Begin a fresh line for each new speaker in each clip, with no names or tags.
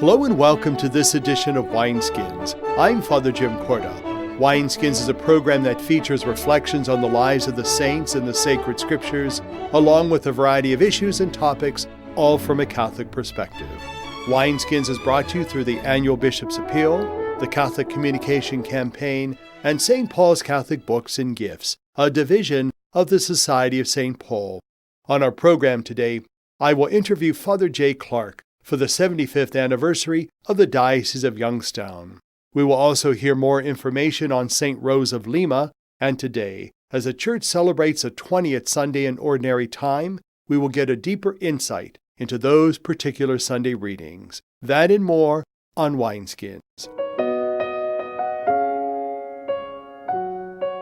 Hello and welcome to this edition of Wineskins. I'm Father Jim Korda. Wineskins is a program that features reflections on the lives of the saints and the sacred scriptures, along with a variety of issues and topics, all from a Catholic perspective. Wineskins is brought to you through the annual Bishop's Appeal, the Catholic Communication Campaign, and St. Paul's Catholic Books and Gifts, a division of the Society of St. Paul. On our program today, I will interview Father J. Clarke for the 75th anniversary of the Diocese of Youngstown. We will also hear more information on St. Rose of Lima, and today, as the Church celebrates the 20th Sunday in Ordinary Time, we will get a deeper insight into those particular Sunday readings. That and more on Wineskins.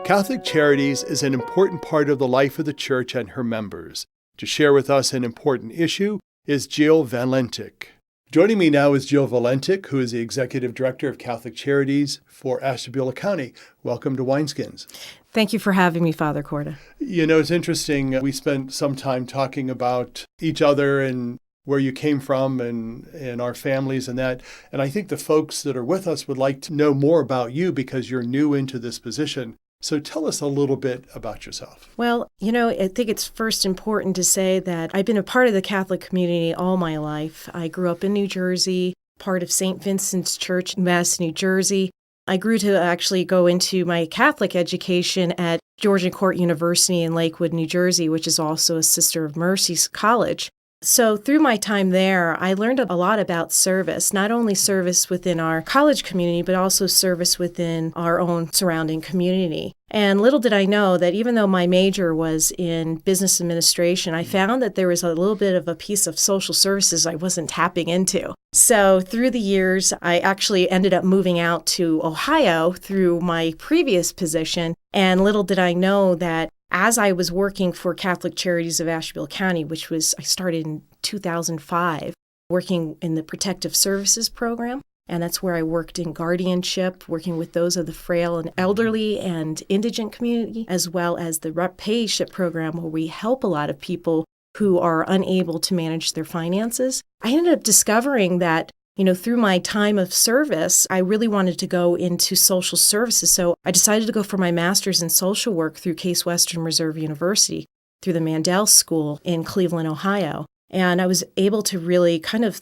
Catholic Charities is an important part of the life of the Church and her members. To share with us an important issue is Jill Valentic. Joining me now is Jill Valentic, who is the Executive Director of Catholic Charities for Ashtabula County. Welcome to Wineskins.
Thank you for having me, Father Korda.
You know, it's interesting. We spent some time talking about each other and where you came from and our families and that. And I think the folks that are with us would like to know more about you because you're new into this position. So tell us a little bit about yourself.
Well, I think it's first important to say that I've been a part of the Catholic community all my life. I grew up in New Jersey, part of St. Vincent's Church in Madison, New Jersey. I grew to actually go into my Catholic education at Georgian Court University in Lakewood, New Jersey, which is also a Sister of Mercy college. So through my time there, I learned a lot about service, not only service within our college community, but also service within our own surrounding community. And little did I know that even though my major was in business administration, I found that there was a little bit of a piece of social services I wasn't tapping into. So through the years, I actually ended up moving out to Ohio through my previous position. And little did I know that as I was working for Catholic Charities of Ashtabula County, I started in 2005, working in the Protective Services Program. And that's where I worked in guardianship, working with those of the frail and elderly and indigent community, as well as the Repayship Program, where we help a lot of people who are unable to manage their finances. I ended up discovering that through my time of service, I really wanted to go into social services. So I decided to go for my master's in social work through Case Western Reserve University, through the Mandel School in Cleveland, Ohio. And I was able to really kind of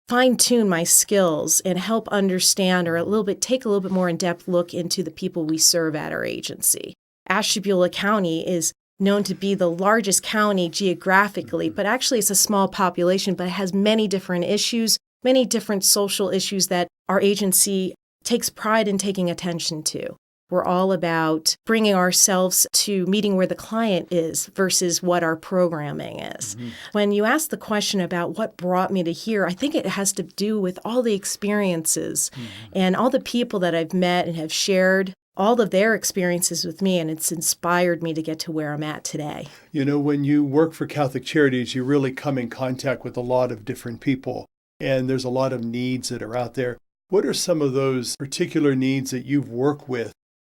fine-tune my skills and help understand or take a little bit more in-depth look into the people we serve at our agency. Ashtabula County is known to be the largest county geographically, but actually it's a small population, but it has many different issues, many different social issues that our agency takes pride in taking attention to. We're all about bringing ourselves to meeting where the client is versus what our programming is. Mm-hmm. When you ask the question about what brought me to here, I think it has to do with all the experiences and all the people that I've met and have shared all of their experiences with me, and it's inspired me to get to where I'm at today.
When you work for Catholic Charities, you really come in contact with a lot of different people. And there's a lot of needs that are out there. What are some of those particular needs that you've worked with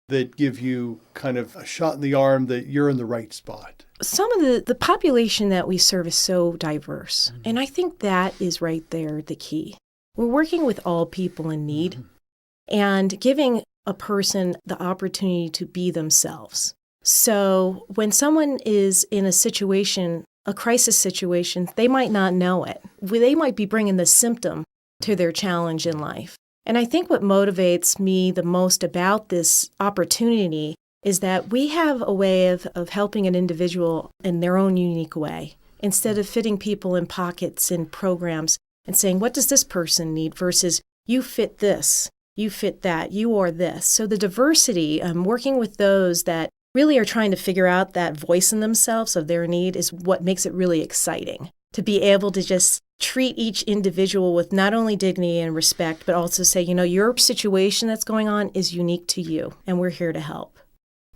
that give you kind of a shot in the arm that you're in the right spot?
Some of the population that we serve is so diverse. Mm-hmm. And I think that is right there the key. We're working with all people in need and giving a person the opportunity to be themselves. So when someone is in a crisis situation, they might not know it. They might be bringing the symptom to their challenge in life. And I think what motivates me the most about this opportunity is that we have a way of helping an individual in their own unique way, instead of fitting people in pockets in programs and saying, what does this person need versus you fit this, you fit that, you are this. So the diversity, working with those that really are trying to figure out that voice in themselves of their need is what makes it really exciting. To be able to just treat each individual with not only dignity and respect, but also say, your situation that's going on is unique to you, and we're here to help.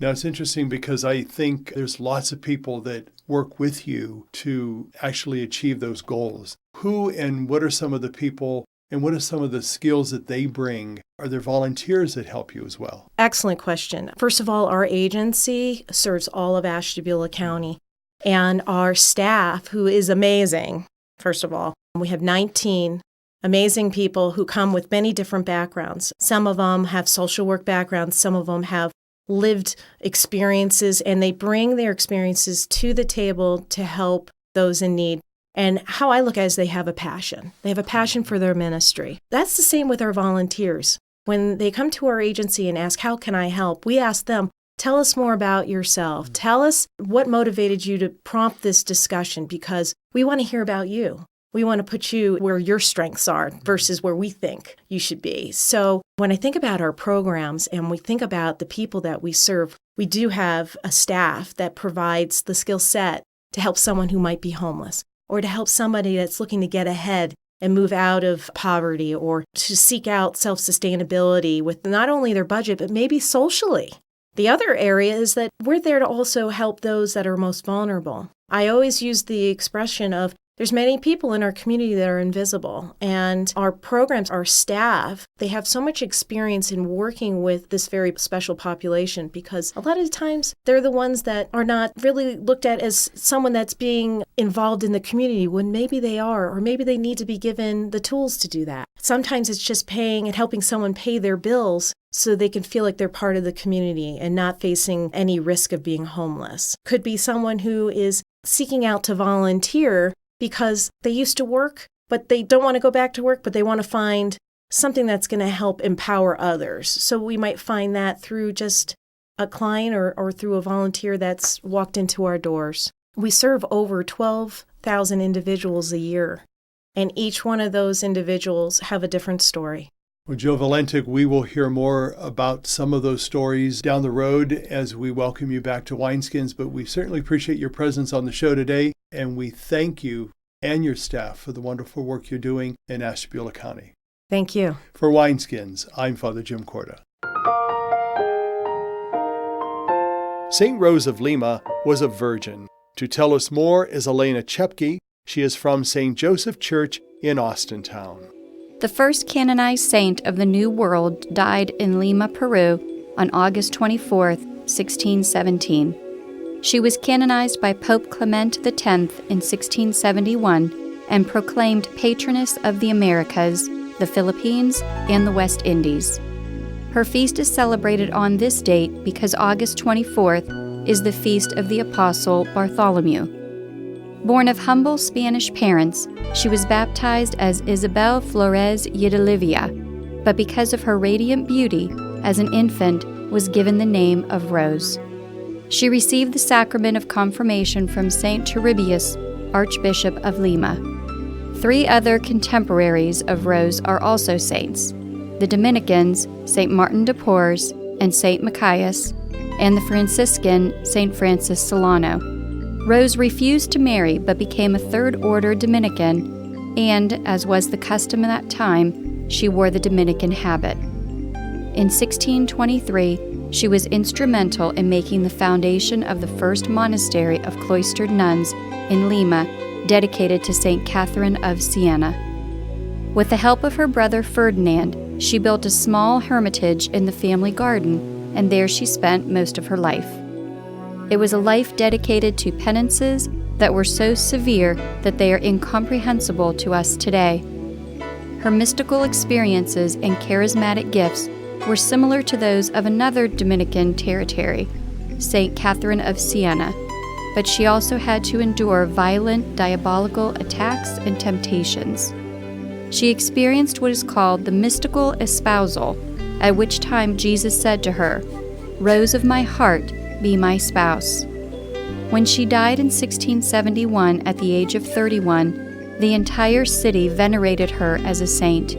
Now, it's interesting because I think there's lots of people that work with you to actually achieve those goals. Who and what are some of the people and what are some of the skills that they bring? Are there volunteers that help you as well?
Excellent question. First of all, our agency serves all of Ashtabula County, and our staff, who is amazing, first of all. We have 19 amazing people who come with many different backgrounds. Some of them have social work backgrounds, some of them have lived experiences, and they bring their experiences to the table to help those in need. And how I look at it is they have a passion. They have a passion for their ministry. That's the same with our volunteers. When they come to our agency and ask, how can I help? We ask them, tell us more about yourself. Tell us what motivated you to prompt this discussion, because we want to hear about you. We want to put you where your strengths are versus where we think you should be. So when I think about our programs and we think about the people that we serve, we do have a staff that provides the skill set to help someone who might be homeless, or to help somebody that's looking to get ahead and move out of poverty, or to seek out self-sustainability with not only their budget, but maybe socially. The other area is that we're there to also help those that are most vulnerable. I always use the expression of there's many people in our community that are invisible, and our programs, our staff, they have so much experience in working with this very special population, because a lot of times they're the ones that are not really looked at as someone that's being involved in the community when maybe they are, or maybe they need to be given the tools to do that. Sometimes it's just paying and helping someone pay their bills so they can feel like they're part of the community and not facing any risk of being homeless. Could be someone who is seeking out to volunteer because they used to work, but they don't want to go back to work, but they want to find something that's going to help empower others. So we might find that through just a client or through a volunteer that's walked into our doors. We serve over 12,000 individuals a year, and each one of those individuals have a different story.
Well, Jill Valentic, we will hear more about some of those stories down the road as we welcome you back to Wineskins, but we certainly appreciate your presence on the show today, and we thank you and your staff for the wonderful work you're doing in Ashtabula County.
Thank you.
For Wineskins, I'm Father Jim Korda. St. Rose of Lima was a virgin. To tell us more is Alaina Chepke. She is from St. Joseph Church in Austintown.
The first canonized saint of the New World died in Lima, Peru on August 24, 1617. She was canonized by Pope Clement X in 1671 and proclaimed patroness of the Americas, the Philippines, and the West Indies. Her feast is celebrated on this date because August 24th is the feast of the Apostle Bartholomew. Born of humble Spanish parents, she was baptized as Isabel Flores Yedilivia, but because of her radiant beauty, as an infant, was given the name of Rose. She received the sacrament of confirmation from Saint Turribius, Archbishop of Lima. 3 other contemporaries of Rose are also saints: the Dominicans, Saint Martin de Porres and Saint Machias, and the Franciscan, Saint Francis Solano. Rose refused to marry but became a third-order Dominican, and, as was the custom at that time, she wore the Dominican habit. In 1623, she was instrumental in making the foundation of the first monastery of cloistered nuns in Lima, dedicated to St. Catherine of Siena. With the help of her brother Ferdinand, she built a small hermitage in the family garden, and there she spent most of her life. It was a life dedicated to penances that were so severe that they are incomprehensible to us today. Her mystical experiences and charismatic gifts were similar to those of another Dominican territory, St. Catherine of Siena, but she also had to endure violent diabolical attacks and temptations. She experienced what is called the mystical espousal, at which time Jesus said to her, "Rose of my heart, be my spouse." When she died in 1671 at the age of 31, the entire city venerated her as a saint.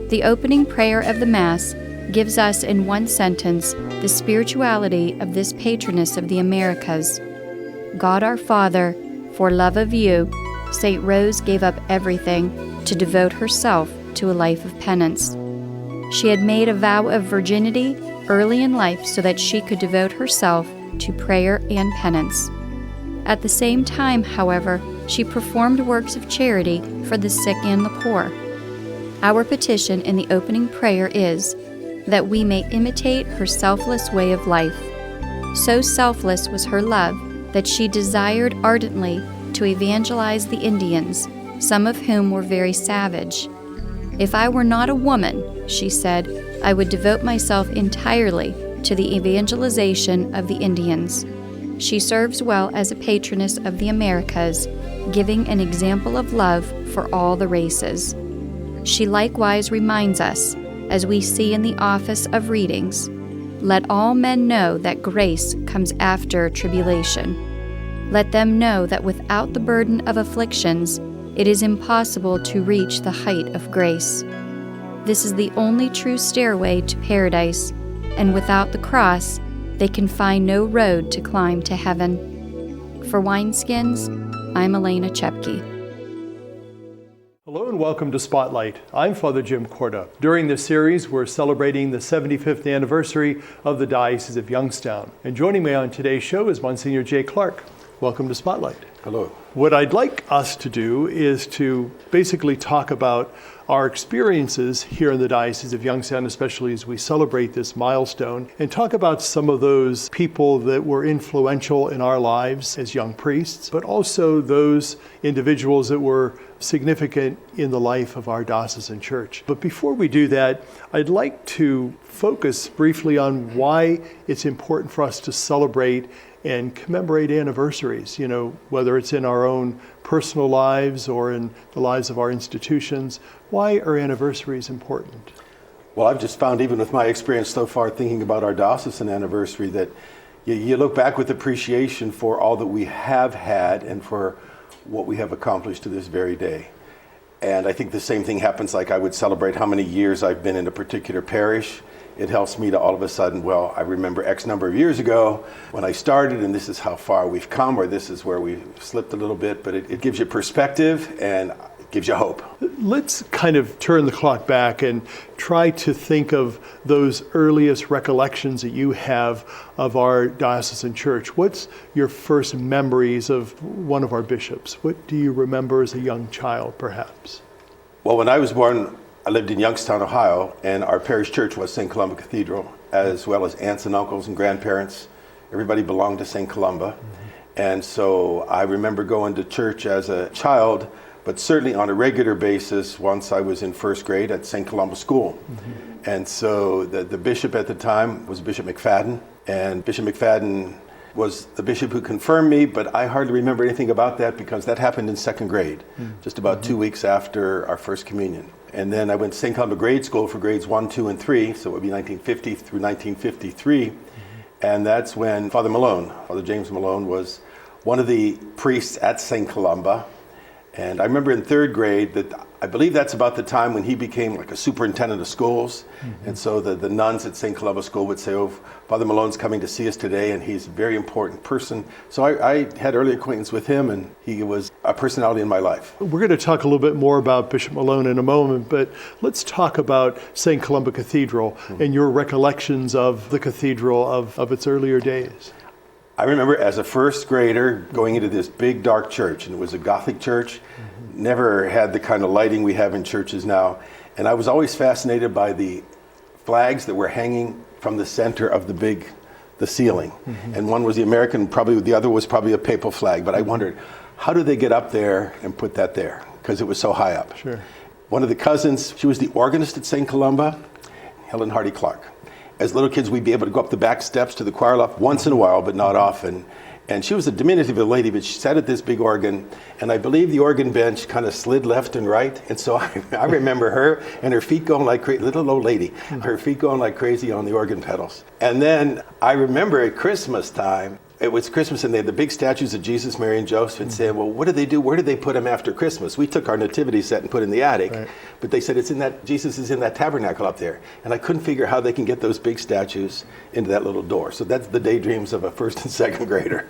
The opening prayer of the Mass gives us in one sentence the spirituality of this patroness of the Americas. God our Father, for love of you, St. Rose gave up everything to devote herself to a life of penance. She had made a vow of virginity early in life so that she could devote herself to prayer and penance. At the same time, however, she performed works of charity for the sick and the poor. Our petition in the opening prayer is that we may imitate her selfless way of life. So selfless was her love that she desired ardently to evangelize the Indians, some of whom were very savage. If I were not a woman, she said, I would devote myself entirely to the evangelization of the Indians. She serves well as a patroness of the Americas, giving an example of love for all the races. She likewise reminds us, as we see in the office of readings, let all men know that grace comes after tribulation. Let them know that without the burden of afflictions, it is impossible to reach the height of grace. This is the only true stairway to paradise, and without the cross, they can find no road to climb to heaven. For Wineskins, I'm Alaina Chepke.
Hello and welcome to Spotlight. I'm Father Jim Korda. During this series, we're celebrating the 75th anniversary of the Diocese of Youngstown. And joining me on today's show is Monsignor J. Clarke. Welcome to Spotlight.
Hello.
What I'd like us to do is to basically talk about our experiences here in the Diocese of Youngstown, especially as we celebrate this milestone, and talk about some of those people that were influential in our lives as young priests, but also those individuals that were significant in the life of our diocesan church. But before we do that, I'd like to focus briefly on why it's important for us to celebrate and commemorate anniversaries, whether it's in our own personal lives or in the lives of our institutions. Why are anniversaries important?
Well, I've just found, even with my experience so far thinking about our diocesan anniversary, that you look back with appreciation for all that we have had and for what we have accomplished to this very day. And I think the same thing happens, like I would celebrate how many years I've been in a particular parish. It helps me to all of a sudden, well, I remember X number of years ago when I started, and this is how far we've come, or this is where we've slipped a little bit, but it gives you perspective and it gives you hope.
Let's kind of turn the clock back and try to think of those earliest recollections that you have of our diocesan church. What's your first memories of one of our bishops? What do you remember as a young child, perhaps?
Well, when I was born, I lived in Youngstown, Ohio, and our parish church was St. Columba Cathedral, as well as aunts and uncles and grandparents. Everybody belonged to St. Columba. And so I remember going to church as a child, but certainly on a regular basis once I was in first grade at St. Columba School. And so the bishop at the time was Bishop McFadden, and Bishop McFadden was the bishop who confirmed me, but I hardly remember anything about that because that happened in second grade, just about 2 weeks after our first communion. And then I went to St. Columba Grade School for grades 1, 2, and 3, so it would be 1950 through 1953. And that's when Father James Malone, was one of the priests at St. Columba. And I remember in third grade that I believe that's about the time when he became like a superintendent of schools. And so the nuns at St. Columba School would say, oh, Father Malone's coming to see us today, and he's a very important person. So I had early acquaintance with him, and he was a personality in my life.
We're going to talk a little bit more about Bishop Malone in a moment, but let's talk about St. Columba Cathedral and your recollections of the cathedral of its earlier days.
I remember as a first grader going into this big dark church, and it was a Gothic church, never had the kind of lighting we have in churches now. And I was always fascinated by the flags that were hanging from the center of the ceiling. And one was the American, the other was probably a papal flag. But I wondered, how did they get up there and put that there? Because it was so high up.
Sure.
One of the cousins, she was the organist at St. Columba, Helen Hardy Clarke. As little kids, we'd be able to go up the back steps to the choir loft once in a while, but not often. And she was a diminutive lady, but she sat at this big organ, and I believe the organ bench kind of slid left and right. And so I remember her and her feet going like crazy, little old lady, her feet going like crazy on the organ pedals. And then I remember at Christmas time, it was Christmas, and they had the big statues of Jesus, Mary, and Joseph, and saying, well, what did they do? Where did they put them after Christmas? We took our nativity set and put it in the attic, but they said Jesus is in that tabernacle up there. And I couldn't figure how they can get those big statues into that little door. So that's the daydreams of a first and second grader.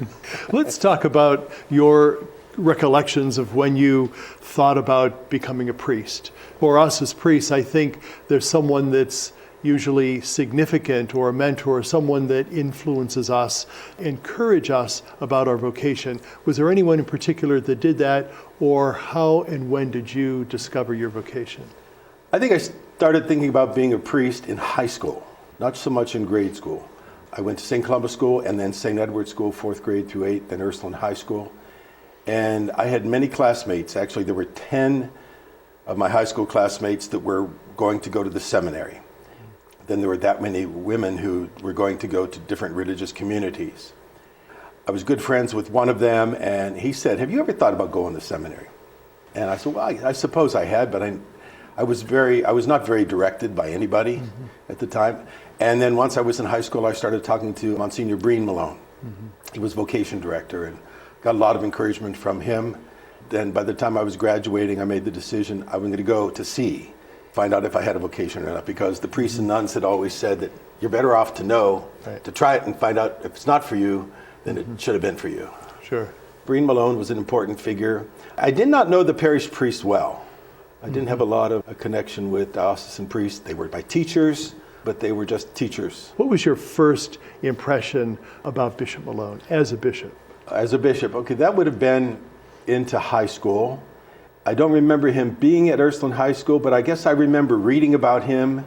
Let's talk about your recollections of when you thought about becoming a priest. For us as priests, I think there's someone that's usually significant, or a mentor, someone that influences us, encourage us about our vocation. Was there anyone in particular that did that, or how and when did you discover your vocation?
I think I started thinking about being a priest in high school, not so much in grade school. I went to St. Columba School and then St. Edward's School, 4th grade through 8th, then Ursuline High School. And I had many classmates. Actually, there were 10 of my high school classmates that were going to go to the seminary. Then there were that many women who were going to go to different religious communities. I was good friends with one of them, and he said, "Have you ever thought about going to seminary?" And I said, "Well, I suppose I had, but I was not very directed by anybody at the time." And then once I was in high school, I started talking to Monsignor Breen Malone. He was vocation director, and got a lot of encouragement from him. Then by the time I was graduating, I made the decision I was going to go to sea, find out if I had a vocation or not, because the priests and nuns had always said that you're better off to know, to try it and find out if it's not for you, then it should have been for you.
Sure.
Breen Malone was an important figure. I did not know the parish priest well. I didn't have a lot of a connection with diocesan priests. They were my teachers, but they were just teachers.
What was your first impression about Bishop Malone as a bishop?
As a bishop, okay, that would have been into high school. I don't remember him being at Ursuline High School, but I guess I remember reading about him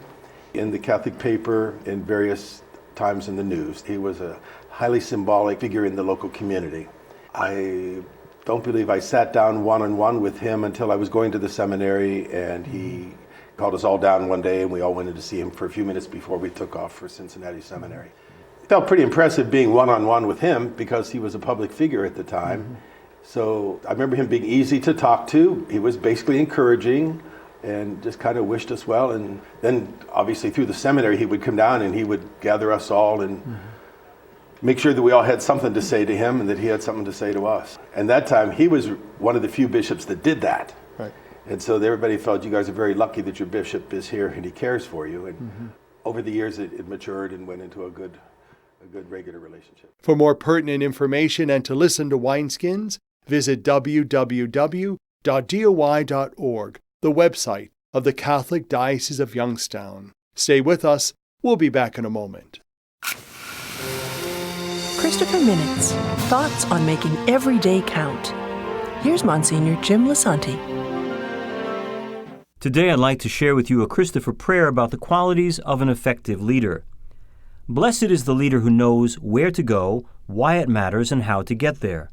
in the Catholic paper in various times in the news. He was a highly symbolic figure in the local community. I don't believe I sat down one-on-one with him until I was going to the seminary, and he called us all down one day and we all went in to see him for a few minutes before we took off for Cincinnati Seminary. It felt pretty impressive being one-on-one with him because he was a public figure at the time. So I remember him being easy to talk to. He was basically encouraging and just kind of wished us well. And then obviously through the seminary, he would come down and he would gather us all and make sure that we all had something to say to him and that he had something to say to us. And that time, he was one of the few bishops that did that.
Right.
And so everybody felt you guys are very lucky that your bishop is here and he cares for you. And over the years, it matured and went into a good regular relationship.
For more pertinent information and to listen to Wineskins, visit www.doi.org, the website of the Catholic Diocese of Youngstown. Stay with us. We'll be back in a moment.
Christopher Minutes, thoughts on making every day count. Here's Monsignor Jim Valentic.
Today I'd like to share with you a Christopher prayer about the qualities of an effective leader. Blessed is the leader who knows where to go, why it matters, and how to get there.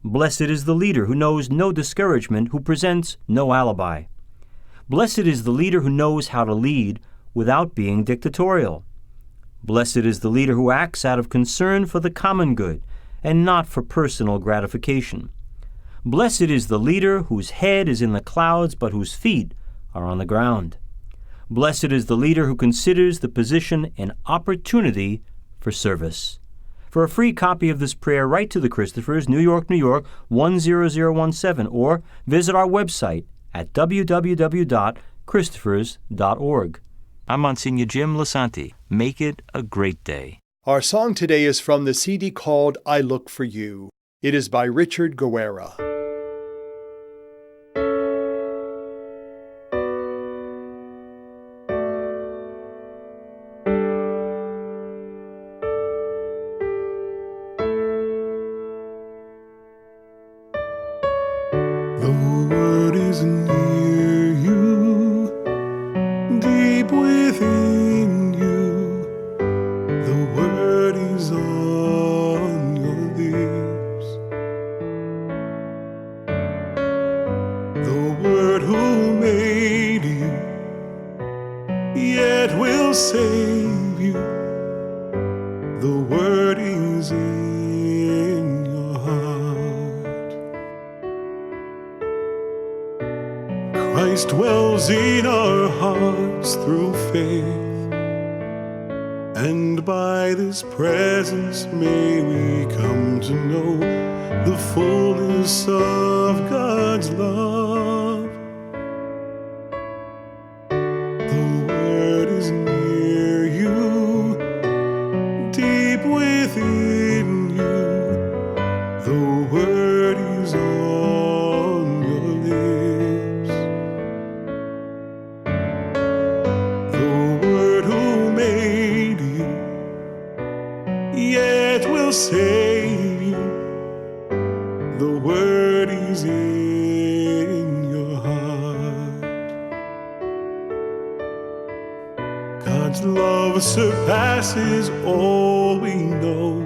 Blessed is the leader who knows no discouragement, who presents no alibi. Blessed is the leader who knows how to lead without being dictatorial. Blessed is the leader who acts out of concern for the common good and not for personal gratification. Blessed is the leader whose head is in the clouds but whose feet are on the ground. Blessed is the leader who considers the position an opportunity for service. For a free copy of this prayer, write to the Christophers, New York, 10017, or visit our website at www.christophers.org. I'm Monsignor Jim Valentic. Make it a great day.
Our song today is from the CD called I Look for You. It is by Richard Guerra.
Christ dwells in our hearts through faith, and by this presence may we come to know the fullness of God's love. The Word is near you, deep within you. The Word is on your lips. The Word who made you, yet will save you. The Word is in your heart. God's love surpasses all we know.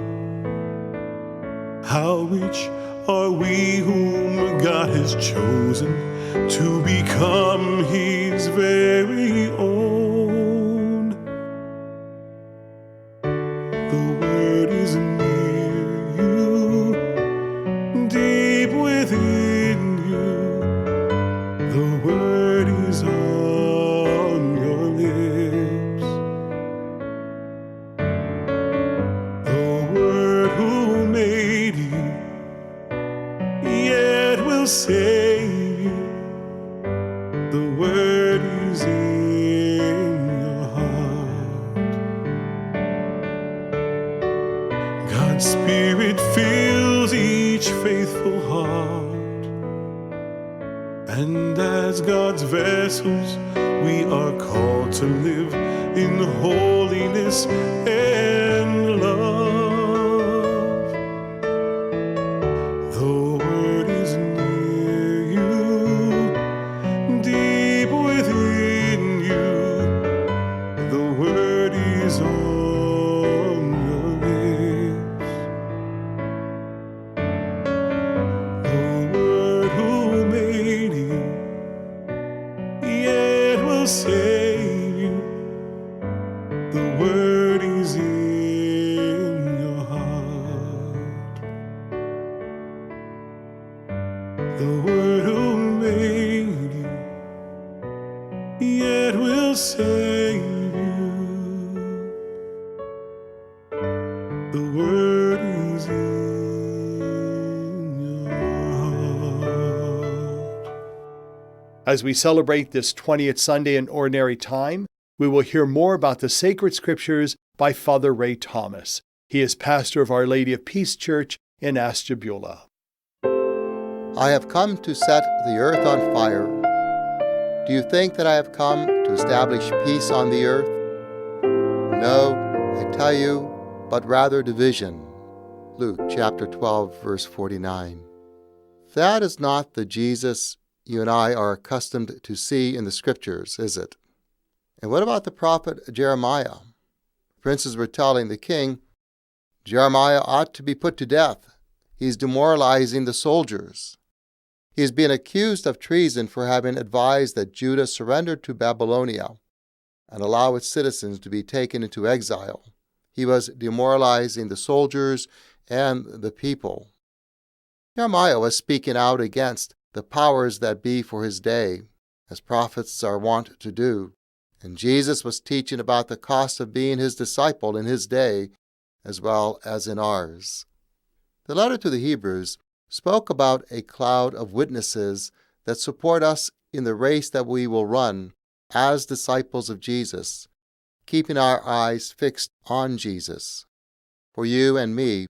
How rich are we whom God has chosen to become his very own. The word is near you, deep within you. The word is on your lips. The word who made you, yet will save you. The word is in your heart. God's Spirit fills each faithful heart. And as God's vessels, we are called to live in holiness and love. The word is near you, deep within you. The word is on your lips. The word who made you, yet will save you. The word is in your heart. The word who made you, yet will save you. The word is in your heart.
As we celebrate this 20th Sunday in Ordinary Time, we will hear more about the sacred scriptures by Father Ray Thomas. He is pastor of Our Lady of Peace Church in Ashtabula.
I have come to set the earth on fire. Do you think that I have come to establish peace on the earth? No, I tell you, but rather division. Luke chapter 12, verse 49. That is not the Jesus you and I are accustomed to see in the scriptures, is it? And what about the prophet Jeremiah? Princes were telling the king, Jeremiah ought to be put to death. He's demoralizing the soldiers. He is being accused of treason for having advised that Judah surrender to Babylonia and allow its citizens to be taken into exile. He was demoralizing the soldiers and the people. Jeremiah was speaking out against the powers that be for his day, as prophets are wont to do. And Jesus was teaching about the cost of being his disciple in his day, as well as in ours. The letter to the Hebrews spoke about a cloud of witnesses that support us in the race that we will run as disciples of Jesus, keeping our eyes fixed on Jesus. For you and me,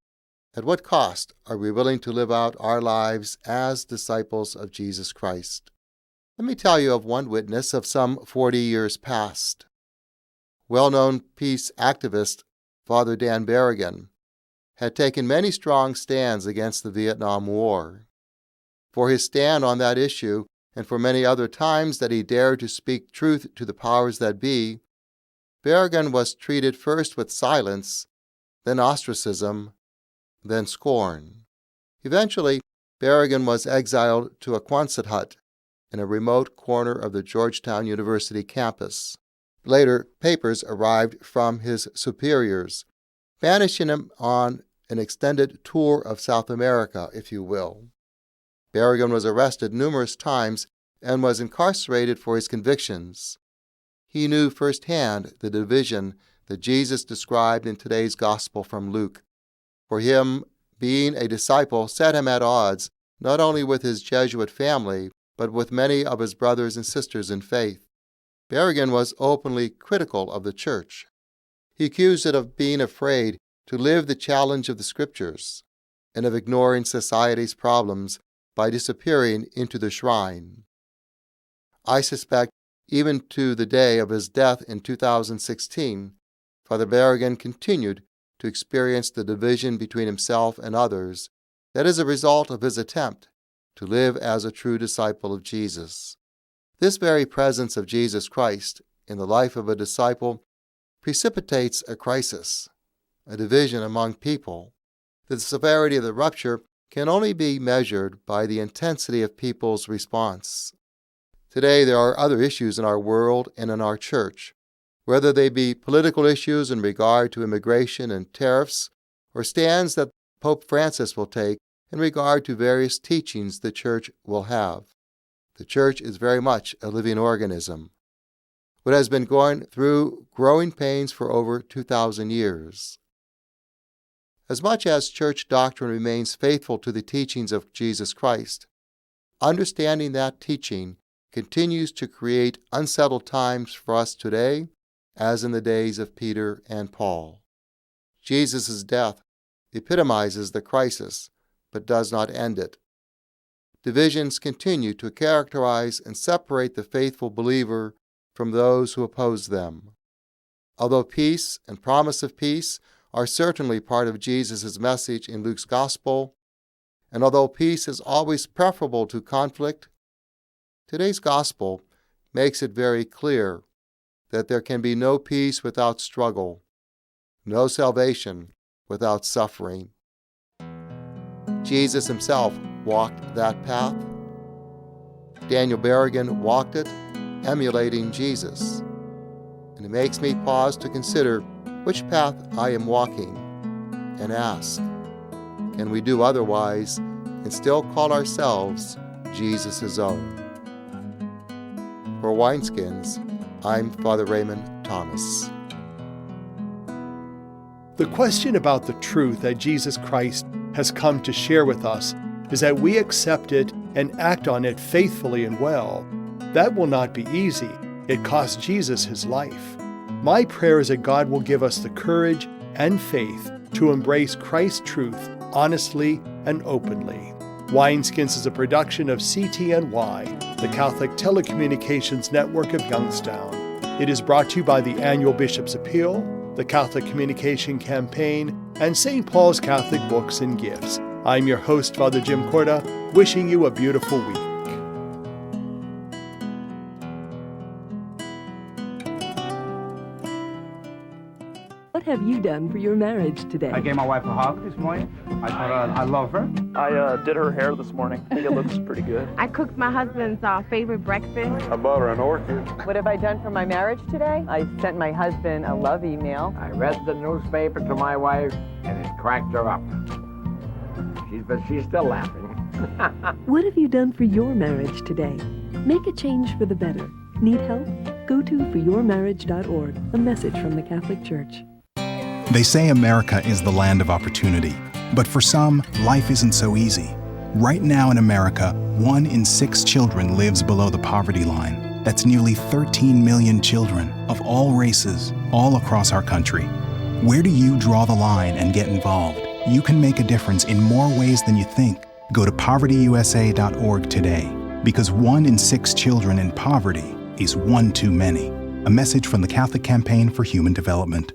at what cost are we willing to live out our lives as disciples of Jesus Christ? Let me tell you of one witness of some 40 years past. Well-known peace activist Father Dan Berrigan had taken many strong stands against the Vietnam War. For his stand on that issue, and for many other times that he dared to speak truth to the powers that be, Berrigan was treated first with silence, then ostracism, then scorn. Eventually, Berrigan was exiled to a Quonset hut in a remote corner of the Georgetown University campus. Later, papers arrived from his superiors, banishing him on an extended tour of South America, if you will. Berrigan was arrested numerous times and was incarcerated for his convictions. He knew firsthand the division that Jesus described in today's Gospel from Luke. For him, being a disciple set him at odds not only with his Jesuit family, but with many of his brothers and sisters in faith. Berrigan was openly critical of the Church. He accused it of being afraid to live the challenge of the Scriptures and of ignoring society's problems by disappearing into the shrine. I suspect even to the day of his death in 2016, Father Berrigan continued to experience the division between himself and others that is a result of his attempt to live as a true disciple of Jesus. This very presence of Jesus Christ in the life of a disciple precipitates a crisis, a division among people. The severity of the rupture can only be measured by the intensity of people's response. Today, there are other issues in our world and in our church, whether they be political issues in regard to immigration and tariffs, or stands that Pope Francis will take in regard to various teachings the church will have. The church is very much a living organism, what has been going through growing pains for over 2,000 years. As much as church doctrine remains faithful to the teachings of Jesus Christ, understanding that teaching continues to create unsettled times for us today, as in the days of Peter and Paul. Jesus' death epitomizes the crisis, but does not end it. Divisions continue to characterize and separate the faithful believer from those who oppose them. Although peace and promise of peace are certainly part of Jesus' message in Luke's Gospel, and although peace is always preferable to conflict, today's Gospel makes it very clear that there can be no peace without struggle, no salvation without suffering. Jesus himself walked that path. Daniel Berrigan walked it, emulating Jesus. And it makes me pause to consider which path I am walking and ask, can we do otherwise and still call ourselves Jesus' own? For Wineskins, I'm Father Raymond Thomas.
The question about the truth that Jesus Christ has come to share with us is that we accept it and act on it faithfully and well. That will not be easy. It cost Jesus his life. My prayer is that God will give us the courage and faith to embrace Christ's truth honestly and openly. Wineskins is a production of CTNY, the Catholic Telecommunications Network of Youngstown. It is brought to you by the Annual Bishop's Appeal, the Catholic Communication Campaign, and St. Paul's Catholic Books and Gifts. I'm your host, Father Jim Korda, wishing you a beautiful week.
What have you done for your marriage today?
I gave my wife a hug this morning. I told her I love her.
I did her hair this morning. I think it looks pretty good.
I cooked my husband's favorite breakfast.
I bought her an orchid.
What have I done for my marriage today? I sent my husband a love email.
I read the newspaper to my wife, and it cracked her up. But she's still laughing.
What have you done for your marriage today? Make a change for the better. Need help? Go to foryourmarriage.org, a message from the Catholic Church.
They say America is the land of opportunity, but for some, life isn't so easy. Right now in America, 1 in 6 children lives below the poverty line. That's nearly 13 million children of all races, all across our country. Where do you draw the line and get involved? You can make a difference in more ways than you think. Go to povertyusa.org today, because 1 in 6 children in poverty is one too many. A message from the Catholic Campaign for Human Development.